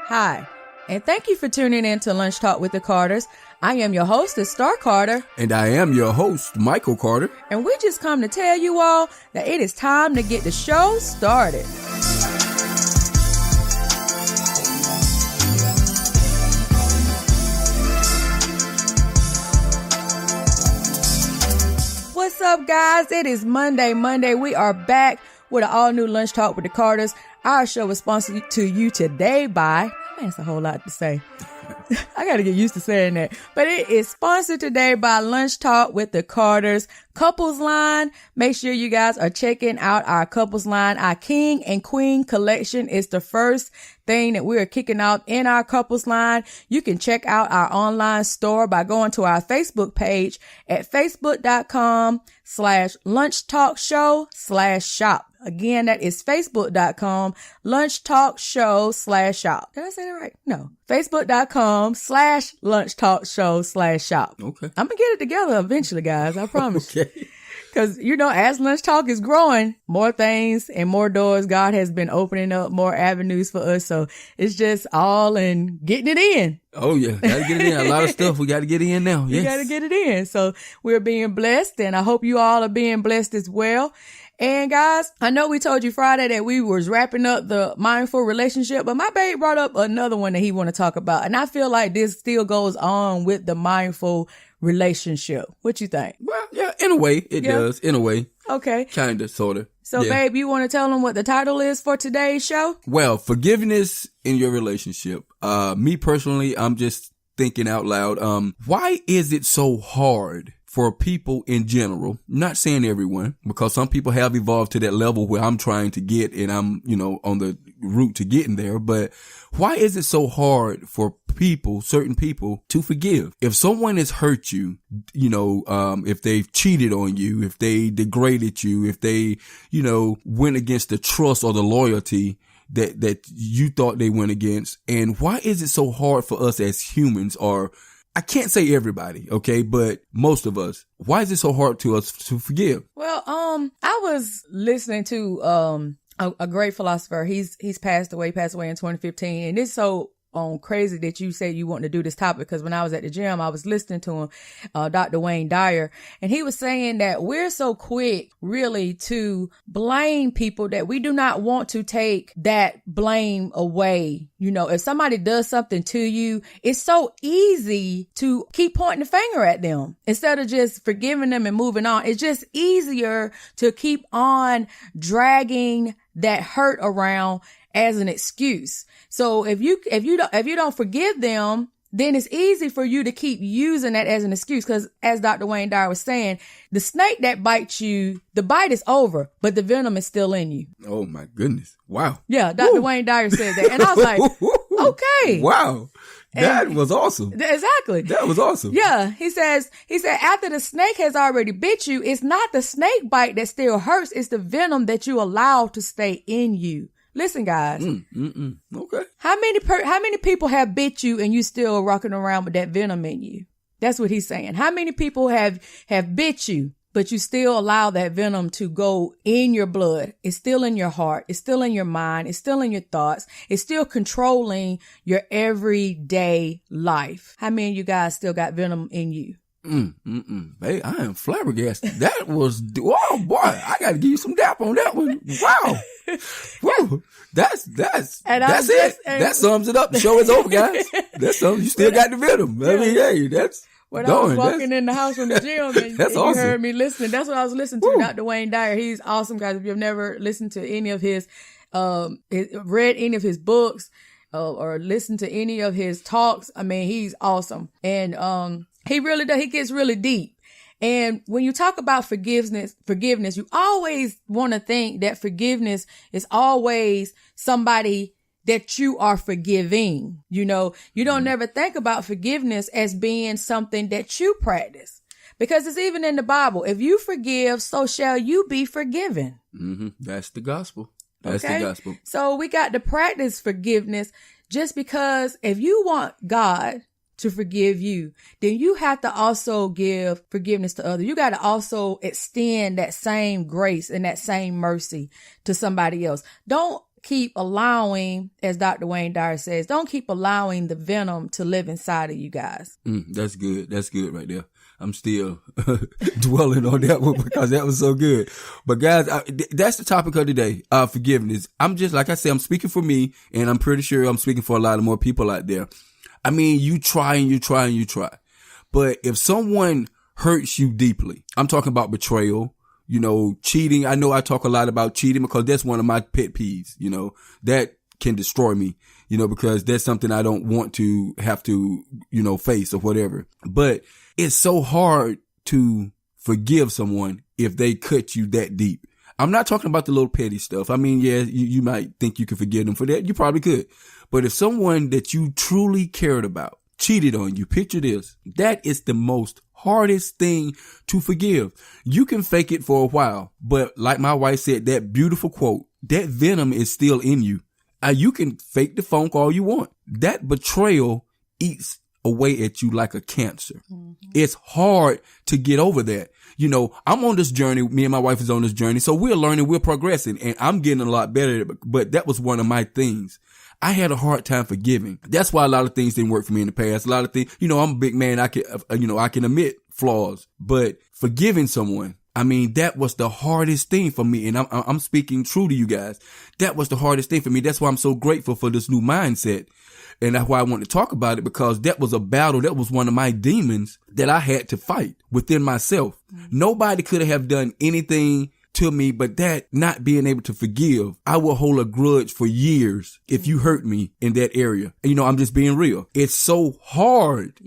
Hi, and thank you for tuning in to Lunch Talk with the Carters. I am your hostess, Star Carter. And I am your host, Michael Carter. And we just come to tell you all that it is time to get the show started. What's up, guys? It is Monday. We are back with an all-new Lunch Talk with the Carters. Our show is sponsored to you today by... Man, it's a whole lot to say. I got to get used to saying that. But it is sponsored today by Lunch Talk with the Carters Couples Line. Make sure you guys are checking out our Couples Line. Our King and Queen collection is the first thing that we are kicking out in our Couples Line. You can check out our online store by going to our Facebook page at facebook.com/lunchtalkshow/shop. Again, that is facebook.com/lunchtalkshow/shop. Did I say that right? No. facebook.com/lunchtalkshow/shop. Okay. I'm going to get it together eventually, guys. I promise. Okay. Because, as Lunch Talk is growing, more things and more doors God has been opening up, more avenues for us. So it's just all in getting it in. Oh, yeah. Got to get it in. A lot of stuff we got to get in now. Yes. We got to get it in. So we're being blessed, and I hope you all are being blessed as well. And guys, I know we told you Friday that we was wrapping up the mindful relationship, but my babe brought up another one that he want to talk about. And I feel like this still goes on with the mindful relationship. What you think? Well, yeah, in a way, it does. In a way. Okay. Kind of, sort of. So, babe, you want to tell them what the title is for today's show? Well, forgiveness in your relationship. Me personally, I'm just thinking out loud. Why is it so hard for people in general, not saying everyone, because some people have evolved to that level where I'm trying to get and I'm, on the route to getting there. But why is it so hard for people, certain people, to forgive? If someone has hurt you, if they've cheated on you, if they degraded you, if they, went against the trust or the loyalty that you thought they went against. And why is it so hard for us as humans, or I can't say everybody, okay, but most of us, why is it so hard to us to forgive? Well, I was listening to a great philosopher. He's passed away in 2015, and it's so crazy that you say you want to do this topic, because when I was at the gym, I was listening to him, Dr. Wayne Dyer, and he was saying that we're so quick really to blame people that we do not want to take that blame away. If somebody does something to you, it's so easy to keep pointing the finger at them instead of just forgiving them and moving on. It's just easier to keep on dragging that hurt around as an excuse. So if you don't forgive them, then it's easy for you to keep using that as an excuse. Because as Dr. Wayne Dyer was saying, the snake that bites you, the bite is over, but the venom is still in you. Oh my goodness. Wow. Yeah. Dr. Wayne Dyer said that. And I was like, okay. Wow. That was awesome. Exactly. That was awesome. Yeah. He said, after the snake has already bit you, it's not the snake bite that still hurts. It's the venom that you allow to stay in you. Listen, guys. Okay. How many people have bit you and you still rocking around with that venom in you? That's what he's saying. How many people have bit you, but you still allow that venom to go in your blood? It's still in your heart. It's still in your mind. It's still in your thoughts. It's still controlling your everyday life. How many of you guys still got venom in you? Hey, I am flabbergasted. That was, oh boy, I got to give you some dap on that one. Wow. Woo. That's it. That sums it up. The show is over, guys. That's something. You still got the venom. I mean, hey, that's when I was walking in the house from the gym and that's you awesome. heard me listening. That's what I was listening to. Woo. Dr. Wayne Dyer. He's awesome, guys. If you've never listened to any of his, read any of his books, or listened to any of his talks, I mean, he's awesome. And, he really does. He gets really deep. And when you talk about forgiveness, you always want to think that forgiveness is always somebody that you are forgiving. You don't never think about forgiveness as being something that you practice, because it's even in the Bible. If you forgive, so shall you be forgiven. That's the gospel. That's the gospel. So we got to practice forgiveness, just because if you want God to forgive you, then you have to also give forgiveness to others. You got to also extend that same grace and that same mercy to somebody else. Don't keep allowing, as Dr. Wayne Dyer says, don't keep allowing the venom to live inside of you guys. That's good. That's good right there. I'm still dwelling on that one because that was so good. But guys, that's the topic of today, forgiveness. I'm just, like I said, I'm speaking for me, and I'm pretty sure I'm speaking for a lot of more people out there. I mean, you try and you try and you try. But if someone hurts you deeply, I'm talking about betrayal, cheating. I know I talk a lot about cheating because that's one of my pet peeves, that can destroy me, because that's something I don't want to have to, face or whatever. But it's so hard to forgive someone if they cut you that deep. I'm not talking about the little petty stuff. I mean, yeah, you might think you can forgive them for that. You probably could. But if someone that you truly cared about cheated on you, picture this, that is the most hardest thing to forgive. You can fake it for a while, but like my wife said, that beautiful quote, that venom is still in you. You can fake the phone call you want. That betrayal eats away at you like a cancer. Mm-hmm. It's hard to get over that. I'm on this journey. Me and my wife is on this journey. So we're learning, we're progressing, and I'm getting a lot better. But that was one of my things. I had a hard time forgiving. That's why a lot of things didn't work for me in the past. A lot of things, I'm a big man. I can admit flaws, but forgiving someone, I mean, that was the hardest thing for me. And I'm speaking true to you guys. That was the hardest thing for me. That's why I'm so grateful for this new mindset. And that's why I want to talk about it, because that was a battle. That was one of my demons that I had to fight within myself. Mm-hmm. Nobody could have done anything to me, but that not being able to forgive, I will hold a grudge for years if you hurt me in that area. I'm just being real. It's so hard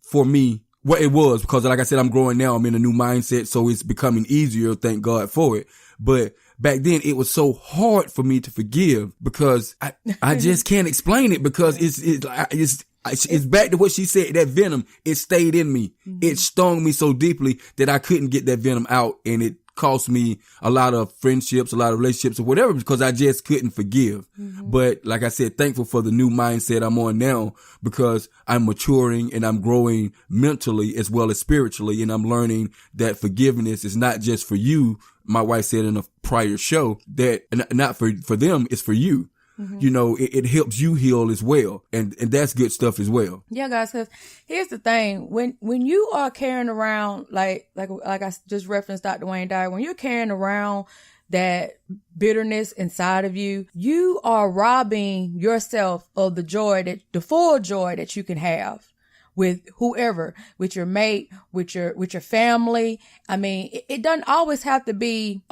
for me. Well, it was, because like I said, I'm growing now. I'm in a new mindset. So it's becoming easier. Thank God for it. But back then it was so hard for me to forgive because I just can't explain it, because it's back to what she said. That venom, it stayed in me. Mm-hmm. It stung me so deeply that I couldn't get that venom out, and it cost me a lot of friendships, a lot of relationships or whatever, because I just couldn't forgive. Mm-hmm. But like I said, thankful for the new mindset I'm on now, because I'm maturing and I'm growing mentally as well as spiritually. And I'm learning that forgiveness is not just for you. My wife said in a prior show that not for them, it's for you. Mm-hmm. It helps you heal as well. And that's good stuff as well. Yeah, guys, because here's the thing. When you are carrying around, like I just referenced Dr. Wayne Dyer, when you're carrying around that bitterness inside of you, you are robbing yourself of the full joy that you can have with whoever, with your mate, with your family. I mean, it doesn't always have to be,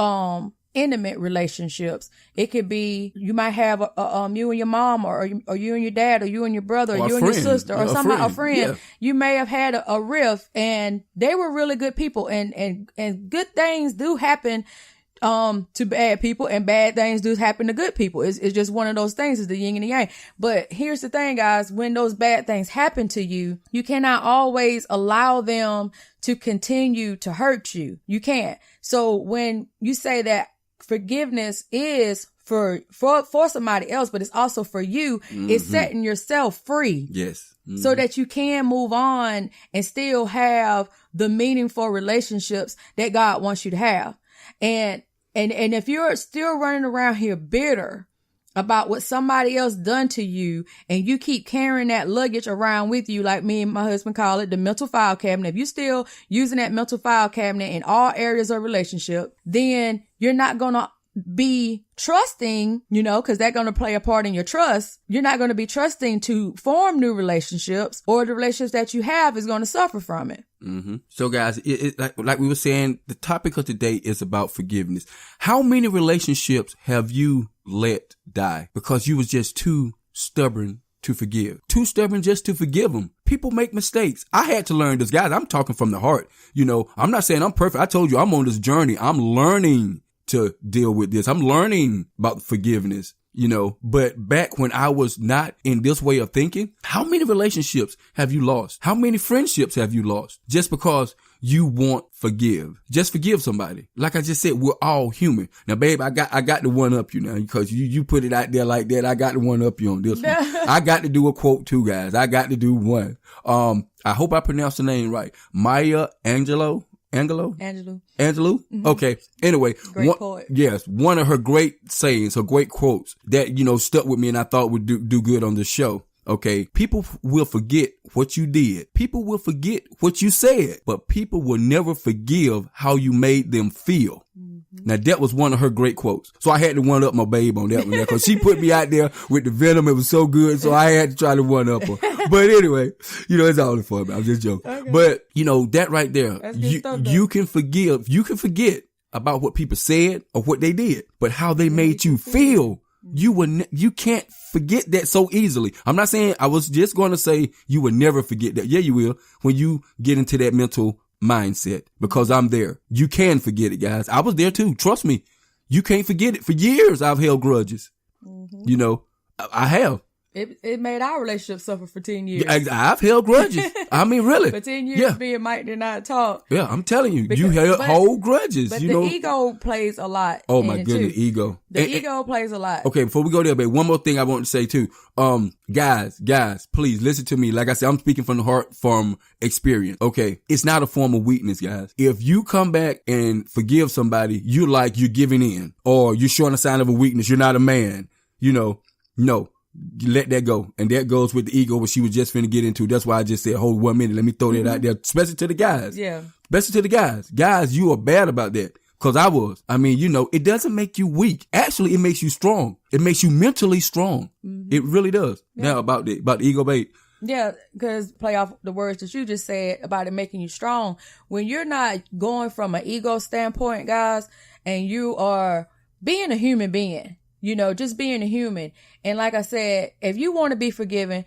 intimate relationships. It could be, you might have you and your mom, or you and your dad, or you and your brother, or you and your sister, or a friend. Yeah. You may have had a rift, and they were really good people, and good things do happen to bad people, and bad things do happen to good people. It's just one of those things. It's the yin and the yang. But here's the thing, guys, when those bad things happen to you, you cannot always allow them to continue to hurt you. You can't. So when you say that forgiveness is for somebody else, but it's also for you, mm-hmm. It's setting yourself free. Yes. Mm-hmm. So that you can move on and still have the meaningful relationships that God wants you to have. And if you're still running around here bitter about what somebody else done to you, and you keep carrying that luggage around with you, like me and my husband call it, the mental file cabinet, if you're still using that mental file cabinet in all areas of relationship, then you're not going to be trusting, because that's going to play a part in your trust. You're not going to be trusting to form new relationships, or the relationships that you have is going to suffer from it. Mm-hmm. So guys, like we were saying, the topic of today is about forgiveness. How many relationships have you let die because you was just too stubborn to forgive? Too stubborn just to forgive them. People make mistakes. I had to learn this, guys. I'm talking from the heart. I'm not saying I'm perfect. I told you I'm on this journey. I'm learning to deal with this. I'm learning about forgiveness, but back when I was not in this way of thinking, how many relationships have you lost? How many friendships have you lost just because you won't forgive? Just forgive somebody. Like I just said, we're all human. Now, babe, I got to one up you now, because you put it out there like that. I got to one up you on this one. I got to do a quote too, guys. I got to do one. I hope I pronounced the name right. Maya Angelou. Angelou? Angelou. Angelou? Mm-hmm. Okay. Anyway. Great poet. Yes. One of her great sayings, her great quotes that, stuck with me and I thought would do good on this show. Okay. People will forget what you did. People will forget what you said, but people will never forgive how you made them feel. Now that was one of her great quotes. So I had to one up my babe on that one there because she put me out there with the venom. It was so good. So I had to try to one up her. But anyway, it's all in fun. I'm just joking. Okay. But that right there, you can forget about what people said or what they did, but how they made you feel. You can't forget that so easily. I'm not saying, I was just going to say you will never forget that. Yeah, you will when you get into that mental mindset, because I'm there. You can forget it, guys. I was there too. Trust me. You can't forget it. For years, I've held grudges. Mm-hmm. I have. It made our relationship suffer for 10 years. I've held grudges. I mean, really. For 10 years, me and Mike did not talk. Yeah, I'm telling you, you hold grudges. But the ego plays a lot. Oh my goodness, ego. The ego plays a lot. Okay, before we go there, babe, one more thing I want to say too. Guys, please listen to me. Like I said, I'm speaking from the heart, from experience. Okay, it's not a form of weakness, guys. If you come back and forgive somebody, you're giving in, or you're showing a sign of a weakness. You're not a man. No. You let that go. And that goes with the ego, what she was just finna get into. That's why I just said, hold 1 minute. Let me throw that out there, especially to the guys. Yeah. Especially to the guys. Guys, you are bad about that. Cause I was. I mean, it doesn't make you weak. Actually, it makes you strong. It makes you mentally strong. Mm-hmm. It really does. Yeah. Now about the ego, babe. Yeah, because play off the words that you just said about it making you strong. When you're not going from an ego standpoint, guys, and you are being a human being, just being a human. And like I said, if you want to be forgiven,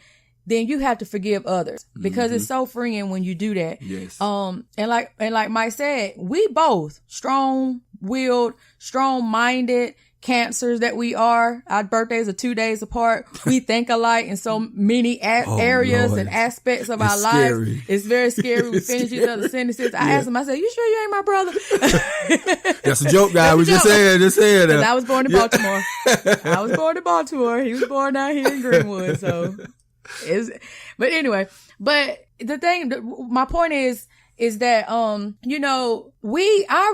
then you have to forgive others, because it's so freeing when you do that. Yes. And like Mike said, we both strong-willed, strong-minded Cancers that we are. Our birthdays are 2 days apart. We think alike in so many areas Lord. And aspects of our scary. Lives. It's very scary. We finish each other's sentences. I asked him, I said, "You sure you ain't my brother?" That's a joke, guy. We just saying that. I was born in Baltimore. I was born in Baltimore. He was born out here in Greenwood. So but anyway, the thing, my point is that, our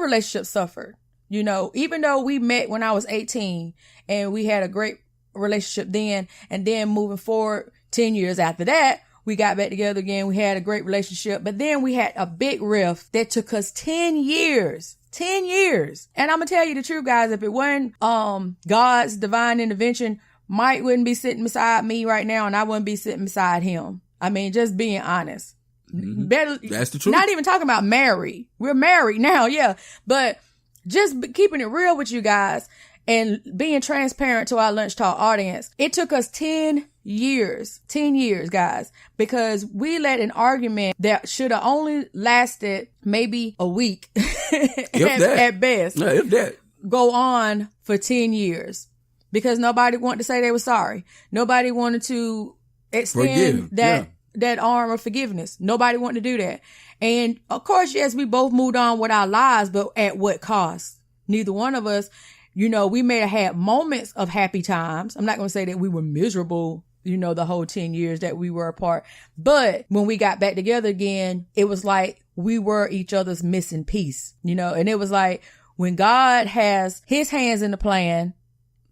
relationship suffered. Even though we met when I was 18 and we had a great relationship then, and then moving forward 10 years after that, we got back together again. We had a great relationship, but then we had a big rift that took us 10 years. 10 years. And I'm going to tell you the truth, guys. If it wasn't, God's divine intervention, Mike wouldn't be sitting beside me right now, and I wouldn't be sitting beside him. I mean, just being honest. Mm-hmm. That's the truth. Not even talking about married. We're married now. Yeah. But just keeping it real with you guys and being transparent to our Lunch Talk audience. It took us 10 years, guys, because we let an argument that should have only lasted maybe a week at best, if that, go on for 10 years because nobody wanted to say they were sorry. Nobody wanted to extend that arm of forgiveness. Nobody wanted to do that. And of course, yes, we both moved on with our lives, but at what cost? Neither one of us, we may have had moments of happy times. I'm not going to say that we were miserable, the whole 10 years that we were apart. But when we got back together again, it was like we were each other's missing piece, and it was like when God has his hands in the plan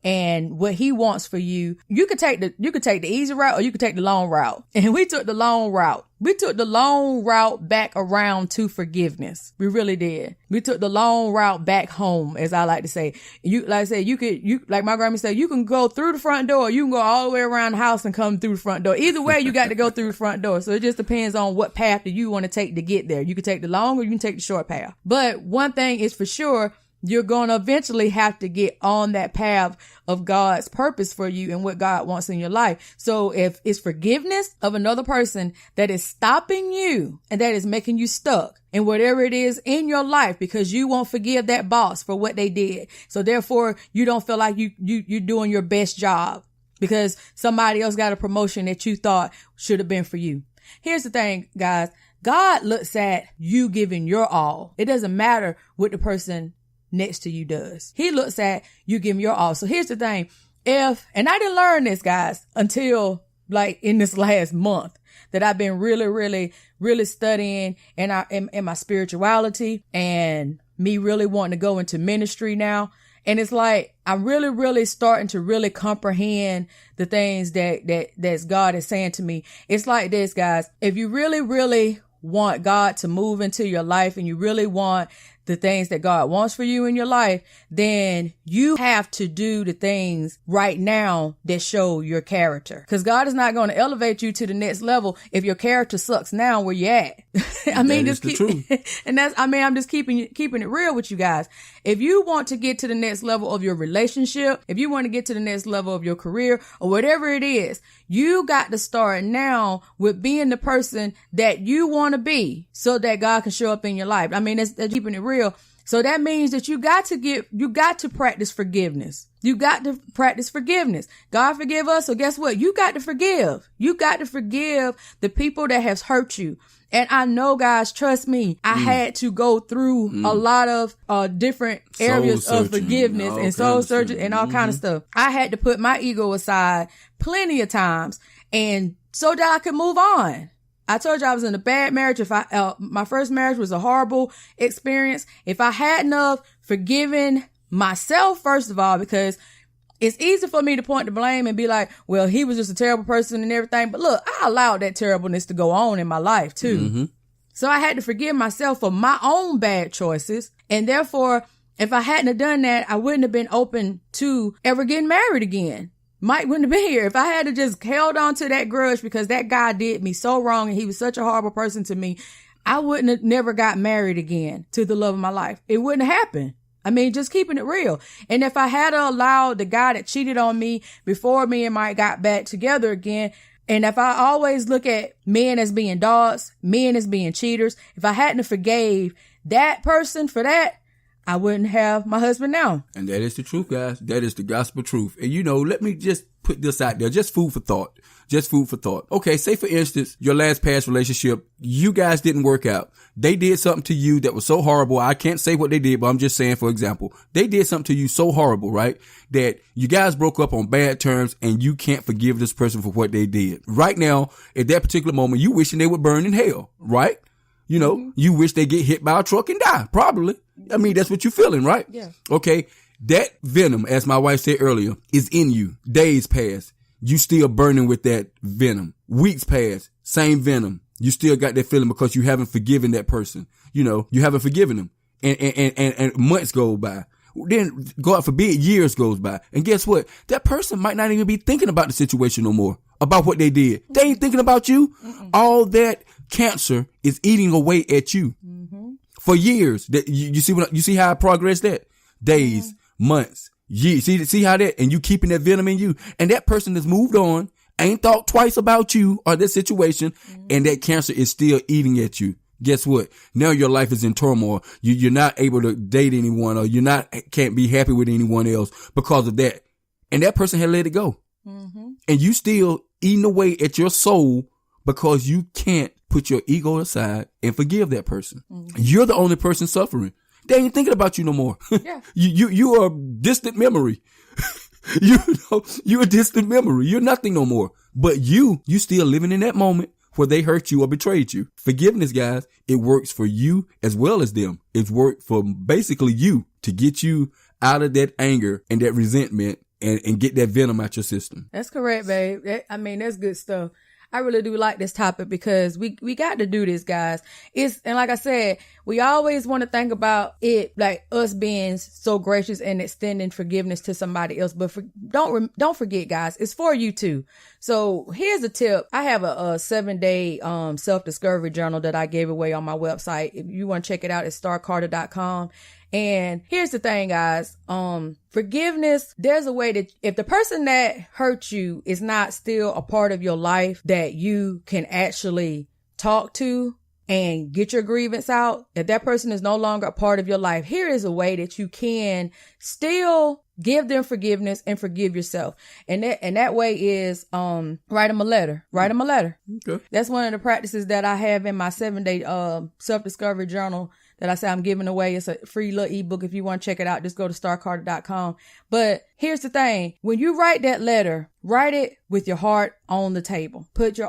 and what he wants for you, you could take the easy route or you could take the long route. And we took the long route. We took the long route back around to forgiveness. We really did. We took the long route back home, as I like to say. Like my grandma said, you can go through the front door. You can go all the way around the house and come through the front door. Either way, you got to go through the front door. So it just depends on what path do you want to take to get there. You can take the long or you can take the short path. But one thing is for sure, you're going to eventually have to get on that path of God's purpose for you and what God wants in your life. So if it's forgiveness of another person that is stopping you and that is making you stuck in whatever it is in your life because you won't forgive that boss for what they did. So therefore, you don't feel like you're doing your best job because somebody else got a promotion that you thought should have been for you. Here's the thing, guys. God looks at you giving your all. It doesn't matter what the person next to you does. He looks at you giving your all. So here's the thing. And I didn't learn this, guys, until like in this last month. that I've been really studying in my spirituality and me really wanting to go into ministry now. And it's like, I'm really starting to really comprehend the things that's God is saying to me. It's like this, guys. If you really want God to move into your life and you really want the things that God wants for you in your life, then you have to do the things right now that show your character. Because God is not going to elevate you to the next level if your character sucks now where you're at. I mean, just keep, and that's, I mean, I'm just keeping it real with you guys. If you want to get to the next level of your relationship, if you want to get to the next level of your career or whatever it is, you got to start now with being the person that you want to be so that God can show up in your life. I mean, that's keeping it real. So that means that you got to practice forgiveness. You got to practice forgiveness. God forgive us. So guess what? You got to forgive. You got to forgive the people that has hurt you. And I know, guys, trust me, I had to go through a lot of different areas of forgiveness and soul searching and all kind of stuff. I had to put my ego aside plenty of times and so that I could move on. I told you I was in a bad marriage. My first marriage was a horrible experience. If I hadn't have forgiven myself, first of all, because it's easy for me to point the blame and be like, well, he was just a terrible person and everything. But look, I allowed that terribleness to go on in my life too. So I had to forgive myself for my own bad choices. And therefore, if I hadn't have done that, I wouldn't have been open to ever getting married again. Mike wouldn't have been here. If I had to just held on to that grudge because that guy did me so wrong and he was such a horrible person to me, I wouldn't have never got married again to the love of my life. It wouldn't have happened. I mean, just keeping it real. And if I had allowed the guy that cheated on me before me and Mike got back together again, and if I always look at men as being dogs, men as being cheaters, if I hadn't forgave that person for that, I wouldn't have my husband now. And that is the truth, guys. That is the gospel truth. And let me just put this out there. Just food for thought. Just food for thought. Okay, say for instance, your last past relationship, you guys didn't work out. They did something to you that was so horrible. I can't say what they did, but I'm just saying, for example, they did something to you so horrible, right? That you guys broke up on bad terms and you can't forgive this person for what they did. Right now, at that particular moment, you wishing they would burn in hell, right? You wish they get hit by a truck and die, probably. I mean, that's what you're feeling, right? Yeah. Okay. That venom, as my wife said earlier, is in you. Days pass. You still burning with that venom. Weeks pass. Same venom. You still got that feeling because you haven't forgiven that person. You haven't forgiven them. And months go by. Then, God forbid, years goes by. And guess what? That person might not even be thinking about the situation no more, about what they did. They ain't thinking about you. All that cancer is eating away at you for years. That you see how I progressed that? Days, months, years. See how that, and you keeping that venom in you, and that person has moved on, ain't thought twice about you or that situation, and that cancer is still eating at you. Guess what? Now your life is in turmoil. You're not able to date anyone, or can't be happy with anyone else because of that. And that person had let it go. And you still eating away at your soul because you can't put your ego aside and forgive that person. You're the only person suffering. They ain't thinking about you no more. Yeah. You are a distant memory. You're a distant memory. You're nothing no more. But you still living in that moment where they hurt you or betrayed you. Forgiveness, guys, it works for you as well as them. It's worked for basically you to get you out of that anger and that resentment and get that venom out your system. That's correct, babe. That's good stuff. I really do like this topic because we got to do this, guys. And like I said, we always want to think about it like us being so gracious and extending forgiveness to somebody else. But don't forget, guys, it's for you too. So here's a tip. I have a 7-day self-discovery journal that I gave away on my website. If you want to check it out, it's starcarter.com. And here's the thing, guys. Forgiveness, there's a way that if the person that hurt you is not still a part of your life that you can actually talk to and get your grievance out, if that person is no longer a part of your life, here is a way that you can still give them forgiveness and forgive yourself. And that way is, write them a letter. Okay. That's one of the practices that I have in my 7-day, self-discovery journal that I say I'm giving away. It's a free little ebook. If you want to check it out, just go to starcarter.com. But here's the thing. When you write that letter, write it with your heart on the table. Put your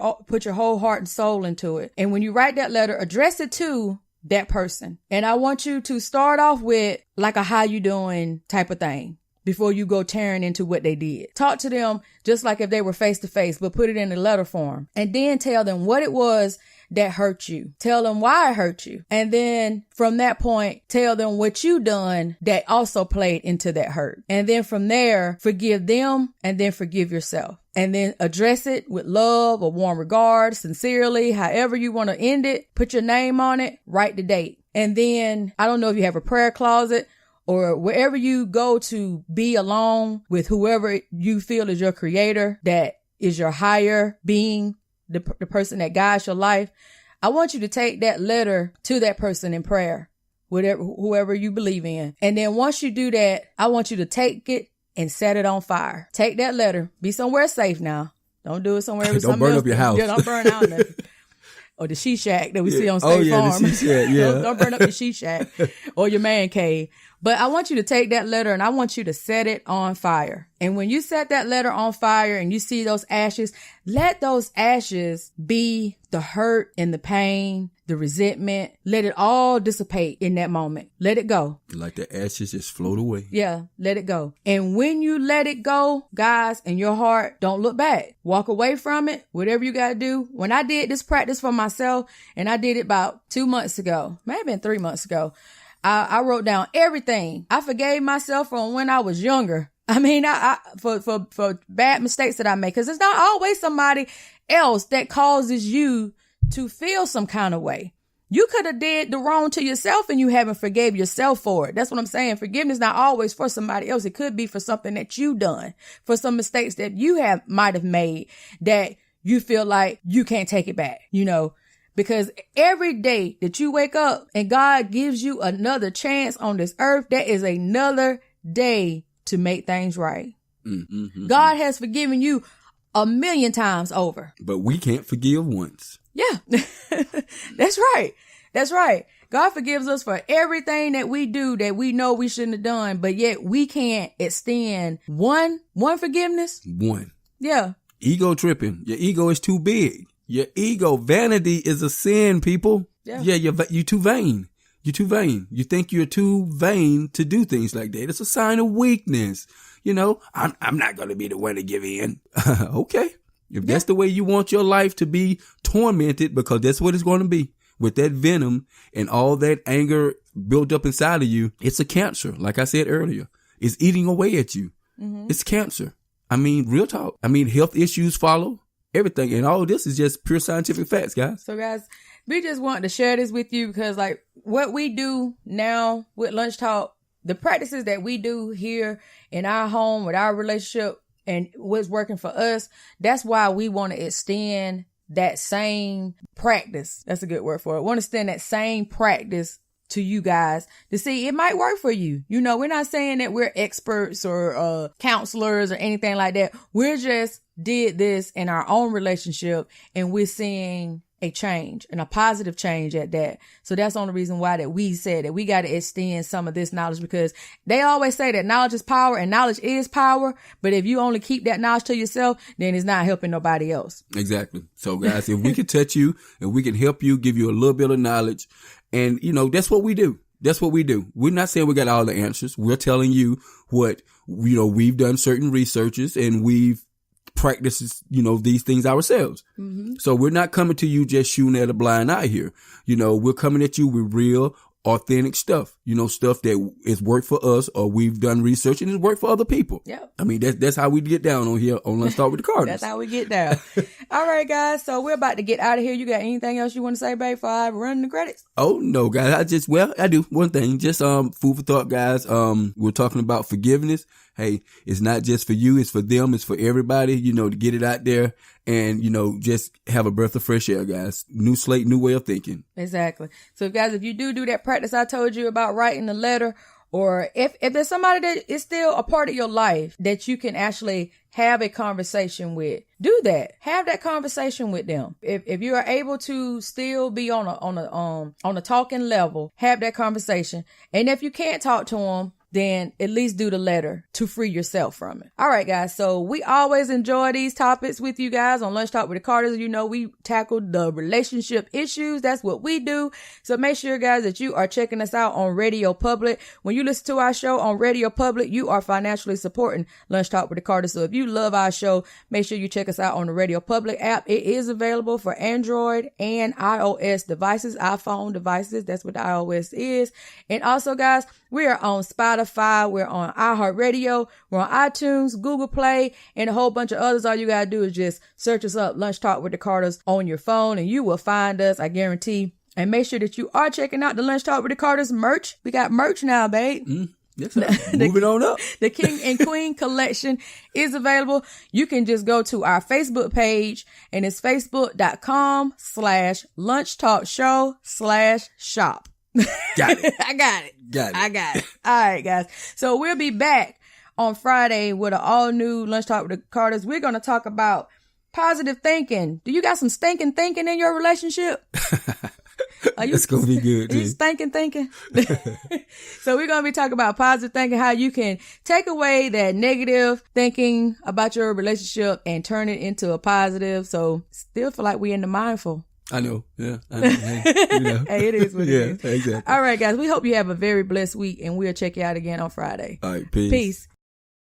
whole heart and soul into it. And when you write that letter, address it to that person. And I want you to start off with like a how you doing type of thing before you go tearing into what they did. Talk to them just like if they were face to face, but put it in a letter form. And then tell them what it was that hurt you. Tell them why it hurt you. And then from that point, tell them what you done that also played into that hurt. And then from there, forgive them and then forgive yourself. And then address it with love or warm regard, sincerely, however you want to end it. Put your name on it, write the date. And then, I don't know if you have a prayer closet or wherever you go to be alone with whoever you feel is your creator, that is your higher being, the person that guides your life. I want you to take that letter to that person in prayer, whoever you believe in. And then once you do that, I want you to take it and set it on fire. Take that letter. Be somewhere safe now. Don't do it somewhere with Don't burn up your house. Yeah, don't burn out nothing. Or the she shack that we see on State Farm. The she shack, yeah. Don't burn up your she shack or your man cave. But I want you to take that letter and I want you to set it on fire. And when you set that letter on fire and you see those ashes, let those ashes be the hurt and the pain, the resentment. Let it all dissipate in that moment. Let it go. Like the ashes just float away. Yeah, let it go. And when you let it go, guys, in your heart, don't look back. Walk away from it, whatever you got to do. When I did this practice for myself, and I did it about 2 months ago, maybe 3 months ago, I wrote down everything. I forgave myself from when I was younger. I mean, for bad mistakes that I make, because it's not always somebody else that causes you to feel some kind of way. You could have did the wrong to yourself and you haven't forgave yourself for it. That's what I'm saying. Forgiveness is not always for somebody else. It could be for something that you done, for some mistakes that you might have made that you feel like you can't take it back, Because every day that you wake up and God gives you another chance on this earth, that is another day to make things right. Mm-hmm. God has forgiven you 1,000,000 times over. But we can't forgive once. Yeah, that's right. That's right. God forgives us for everything that we do that we know we shouldn't have done, but yet we can't extend one forgiveness. One. Yeah. Ego tripping. Your ego is too big. Your ego, vanity is a sin, people. Yeah, you're too vain. You're too vain. You think you're too vain to do things like that. It's a sign of weakness. I'm not going to be the one to give in. Okay. If that's the way you want your life to be tormented, because that's what it's going to be, with that venom and all that anger built up inside of you, it's a cancer. Like I said earlier, it's eating away at you. Mm-hmm. It's cancer. I mean, real talk. I mean, health issues follow. Everything. And all this is just pure scientific facts, guys. So guys, we just want to share this with you because like what we do now with Lunch Talk, the practices that we do here in our home with our relationship and what's working for us, that's why we want to extend that same practice. That's a good word for it. Want to extend that same practice to you guys to see it might work for you. We're not saying that we're experts or counselors or anything like that. We're just did this in our own relationship and we're seeing a change and a positive change at that. So that's the only reason why that we said that we got to extend some of this knowledge, because they always say that knowledge is power and knowledge is power. But if you only keep that knowledge to yourself, then it's not helping nobody else. Exactly. So guys, if we can touch you and we can help you, give you a little bit of knowledge, and that's what we do. That's what we do. We're not saying we got all the answers. We're telling you what, we've done certain researches and we've practiced, these things ourselves. Mm-hmm. So we're not coming to you just shooting at a blind eye here. We're coming at you with real, authentic stuff, stuff that is worked for us or we've done research and it's worked for other people. Yeah. I mean, that's how we get down on here on Let's Start with the Cardinals. That's how we get down. All right, guys. So we're about to get out of here. You got anything else you want to say, babe, before I run the credits? Oh, no, guys. I do. One thing, just, food for thought, guys. We're talking about forgiveness. Hey, it's not just for you. It's for them. It's for everybody, to get it out there and, just have a breath of fresh air, guys. New slate, new way of thinking. Exactly. So guys, if you do that practice I told you about, writing a letter or if there's somebody that is still a part of your life that you can actually have a conversation with, do that. Have that conversation with them. If you are able to still be on a talking level, have that conversation. And if you can't talk to them, then at least do the letter to free yourself from it. All right, guys. So we always enjoy these topics with you guys on Lunch Talk with the Carters. You know, we tackled the relationship issues. That's what we do. So make sure, guys, that you are checking us out on Radio Public. When you listen to our show on Radio Public, you are financially supporting Lunch Talk with the Carters. So if you love our show, make sure you check us out on the Radio Public app. It is available for Android and iOS devices, iPhone devices. That's what the iOS is. And also, guys, we are on Spotify. We're on iHeartRadio. We're on iTunes, Google Play, and a whole bunch of others. All you got to do is just search us up, Lunch Talk with the Carters, on your phone, and you will find us, I guarantee. And make sure that you are checking out the Lunch Talk with the Carters merch. We got merch now, babe. Yes, sir. Moving on up. The King and Queen collection is available. You can just go to our Facebook page, and it's facebook.com/lunchtalkshow/shop. Got it. I got it. Got it. I got it. All right, guys. So we'll be back on Friday with an all new Lunch Talk with the Carters. We're going to talk about positive thinking. Do you got some stinking thinking in your relationship? That's going to be good, too. You stinking thinking? So we're going to be talking about positive thinking, how you can take away that negative thinking about your relationship and turn it into a positive. So still feel like we're in the mindful. I know. Yeah. I know. Hey, you know. Hey, it is what it is. Yeah, exactly. All right, guys. We hope you have a very blessed week, and we'll check you out again on Friday. All right. Peace. Peace.